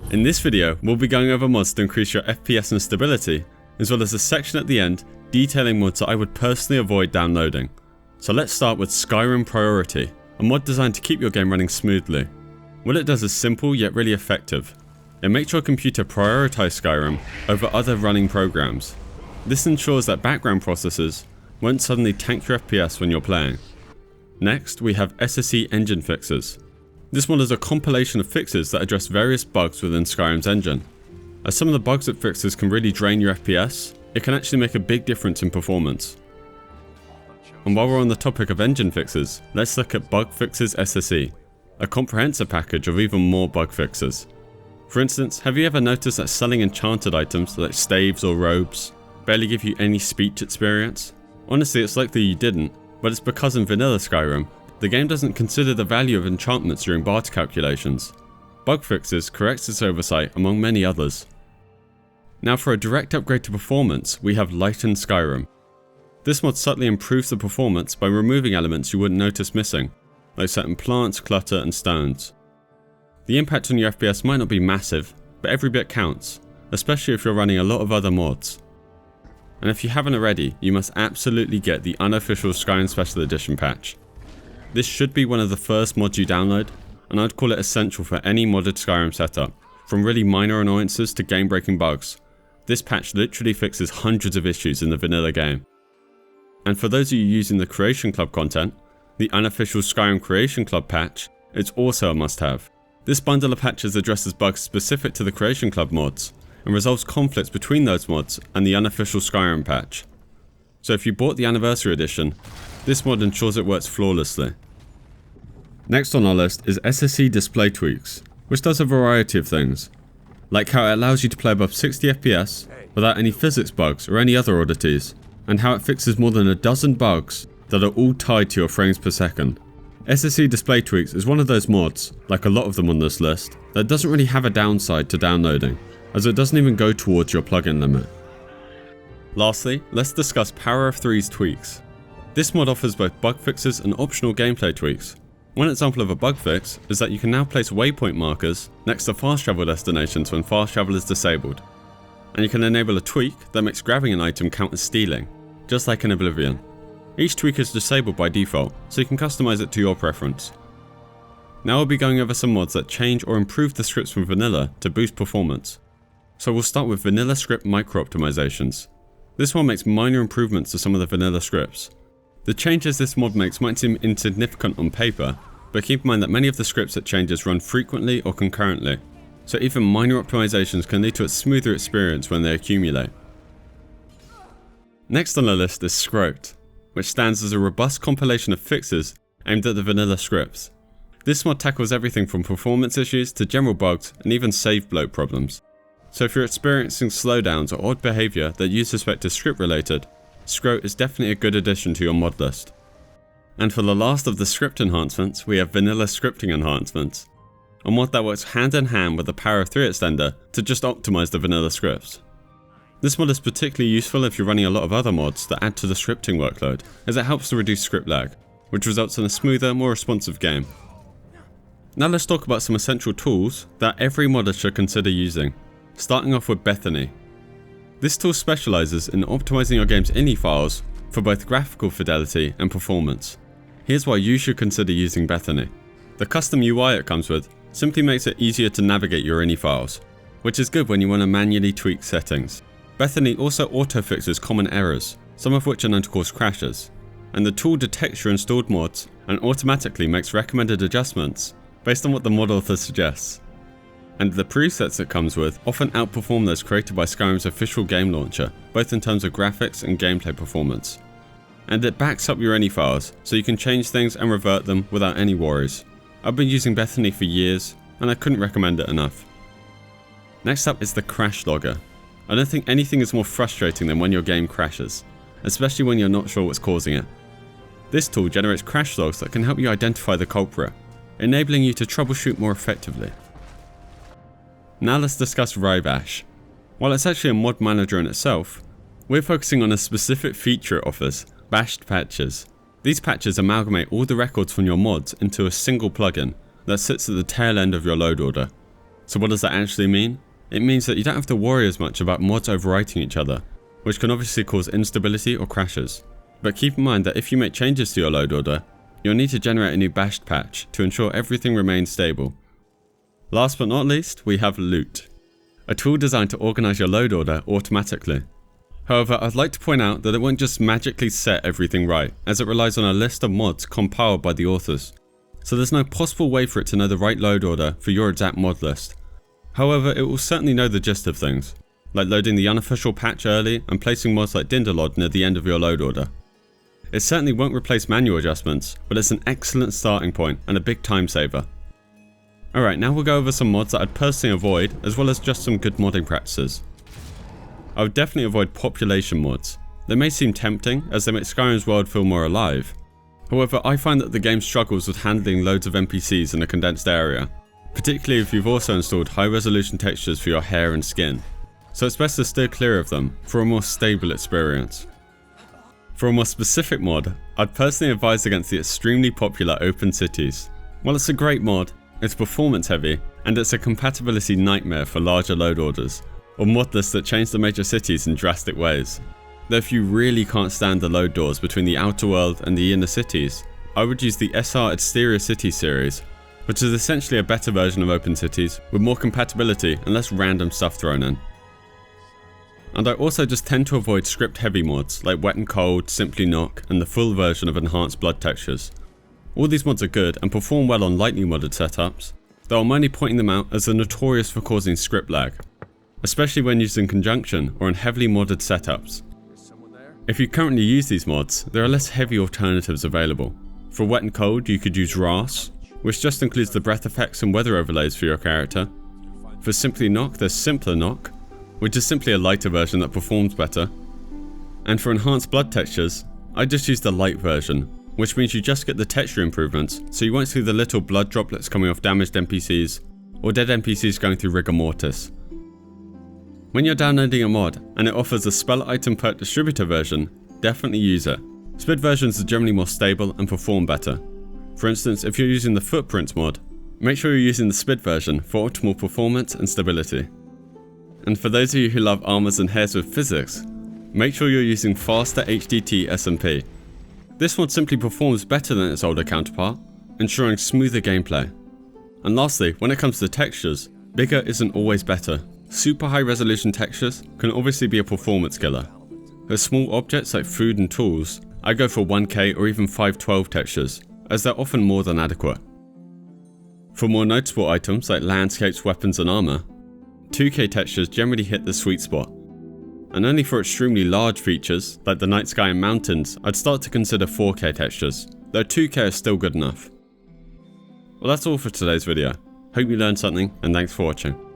In this video, we'll be going over mods to increase your FPS and stability, as well as a section at the end detailing mods that I would personally avoid downloading. So let's start with Skyrim Priority, a mod designed to keep your game running smoothly. What it does is simple yet really effective. It makes your computer prioritize Skyrim over other running programs. This ensures that background processes won't suddenly tank your FPS when you're playing. Next, we have SSE Engine Fixes. This mod is a compilation of fixes that address various bugs within Skyrim's engine. As some of the bugs it fixes can really drain your FPS, it can actually make a big difference in performance. And while we're on the topic of engine fixes, let's look at Bug Fixes SSE, a comprehensive package of even more bug fixes. For instance, have you ever noticed that selling enchanted items like staves or robes barely give you any speech experience? Honestly, it's likely you didn't, but it's because in vanilla Skyrim, the game doesn't consider the value of enchantments during barter calculations. Bug Fixes corrects this oversight among many others. Now for a direct upgrade to performance, we have Lightened Skyrim. This mod subtly improves the performance by removing elements you wouldn't notice missing, like certain plants, clutter and stones. The impact on your FPS might not be massive, but every bit counts, especially if you're running a lot of other mods. And if you haven't already, you must absolutely get the Unofficial Skyrim Special Edition patch. This should be one of the first mods you download, and I'd call it essential for any modded Skyrim setup. From really minor annoyances to game-breaking bugs, this patch literally fixes hundreds of issues in the vanilla game. And for those of you using the Creation Club content, the Unofficial Skyrim Creation Club patch is also a must-have. This bundle of patches addresses bugs specific to the Creation Club mods, and resolves conflicts between those mods and the Unofficial Skyrim patch. So if you bought the Anniversary Edition, this mod ensures it works flawlessly. Next on our list is SSE Display Tweaks, which does a variety of things, like how it allows you to play above 60 FPS without any physics bugs or any other oddities, and how it fixes more than a dozen bugs that are all tied to your frames per second. SSE Display Tweaks is one of those mods, like a lot of them on this list, that doesn't really have a downside to downloading, as it doesn't even go towards your plugin limit. Lastly, let's discuss Poweroftthree's tweaks. This mod offers both bug fixes and optional gameplay tweaks. One example of a bug fix is that you can now place waypoint markers next to fast travel destinations when fast travel is disabled. And you can enable a tweak that makes grabbing an item count as stealing, just like in Oblivion. Each tweak is disabled by default, so you can customize it to your preference. Now we'll be going over some mods that change or improve the scripts from vanilla to boost performance. So we'll start with vanilla script micro optimizations. This one makes minor improvements to some of the vanilla scripts. The changes this mod makes might seem insignificant on paper, but keep in mind that many of the scripts it changes run frequently or concurrently, so even minor optimizations can lead to a smoother experience when they accumulate. Next on the list is S.C.R.O.T.E, which stands as a robust compilation of fixes aimed at the vanilla scripts. This mod tackles everything from performance issues to general bugs and even save bloat problems. So if you're experiencing slowdowns or odd behaviour that you suspect is script related, S.C.R.O.T.E is definitely a good addition to your mod list. And for the last of the script enhancements, we have vanilla scripting enhancements, a mod that works hand in hand with the Powerofthree extender to just optimise the vanilla scripts. This mod is particularly useful if you're running a lot of other mods that add to the scripting workload, as it helps to reduce script lag, which results in a smoother, more responsive game. Now let's talk about some essential tools that every modder should consider using, starting off with Bethini. This tool specialises in optimising your game's INI files for both graphical fidelity and performance. Here's why you should consider using Bethini. The custom UI it comes with simply makes it easier to navigate your INI files, which is good when you want to manually tweak settings. Bethini also auto-fixes common errors, some of which are known to cause crashes, and the tool detects your installed mods and automatically makes recommended adjustments based on what the mod author suggests. And the presets it comes with often outperform those created by Skyrim's official game launcher, both in terms of graphics and gameplay performance. And it backs up your INI files, so you can change things and revert them without any worries. I've been using Bethini for years, and I couldn't recommend it enough. Next up is the Crash Logger. I don't think anything is more frustrating than when your game crashes, especially when you're not sure what's causing it. This tool generates crash logs that can help you identify the culprit, enabling you to troubleshoot more effectively. Now let's discuss Wrye Bash. While it's actually a mod manager in itself, we're focusing on a specific feature it offers, bashed patches. These patches amalgamate all the records from your mods into a single plugin that sits at the tail end of your load order. So what does that actually mean? It means that you don't have to worry as much about mods overwriting each other, which can obviously cause instability or crashes. But keep in mind that if you make changes to your load order, you'll need to generate a new bashed patch to ensure everything remains stable. Last but not least, we have Loot, a tool designed to organize your load order automatically. However, I'd like to point out that it won't just magically set everything right, as it relies on a list of mods compiled by the authors. So there's no possible way for it to know the right load order for your exact mod list. However, it will certainly know the gist of things, like loading the unofficial patch early and placing mods like Dinderlod near the end of your load order. It certainly won't replace manual adjustments, but it's an excellent starting point and a big time saver. Alright, now we'll go over some mods that I'd personally avoid, as well as just some good modding practices. I would definitely avoid population mods. They may seem tempting, as they make Skyrim's world feel more alive. However, I find that the game struggles with handling loads of NPCs in a condensed area, particularly if you've also installed high resolution textures for your hair and skin. So it's best to steer clear of them for a more stable experience. For a more specific mod, I'd personally advise against the extremely popular Open Cities. While it's a great mod, it's performance heavy, and it's a compatibility nightmare for larger load orders, or mod lists that change the major cities in drastic ways. Though if you really can't stand the load doors between the outer world and the inner cities, I would use the SR Exterior City series, which is essentially a better version of Open Cities with more compatibility and less random stuff thrown in. And I also just tend to avoid script heavy mods like Wet and Cold, Simply Knock, and the full version of Enhanced Blood textures. All these mods are good and perform well on lightly modded setups, though I'm only pointing them out as they're notorious for causing script lag, especially when used in conjunction or in heavily modded setups. If you currently use these mods, there are less heavy alternatives available. For Wet and Cold, you could use RAS, which just includes the breath effects and weather overlays for your character. For Simply Knock, there's Simpler Knock, which is simply a lighter version that performs better. And for Enhanced Blood textures, I just use the light version, which means you just get the texture improvements, so you won't see the little blood droplets coming off damaged NPCs, or dead NPCs going through rigor mortis. When you're downloading a mod, and it offers a spell item perk distributor version, definitely use it. SPID versions are generally more stable and perform better. For instance, if you're using the Footprints mod, make sure you're using the SPID version for optimal performance and stability. And for those of you who love armors and hairs with physics, make sure you're using faster HDT-SMP. This mod simply performs better than its older counterpart, ensuring smoother gameplay. And lastly, when it comes to textures, bigger isn't always better. Super high resolution textures can obviously be a performance killer. For small objects like food and tools, I go for 1K or even 512 textures, as they're often more than adequate. For more noticeable items like landscapes, weapons and armor, 2K textures generally hit the sweet spot. And only for extremely large features, like the night sky and mountains, I'd start to consider 4K textures, though 2K is still good enough. Well, that's all for today's video. Hope you learned something, and thanks for watching.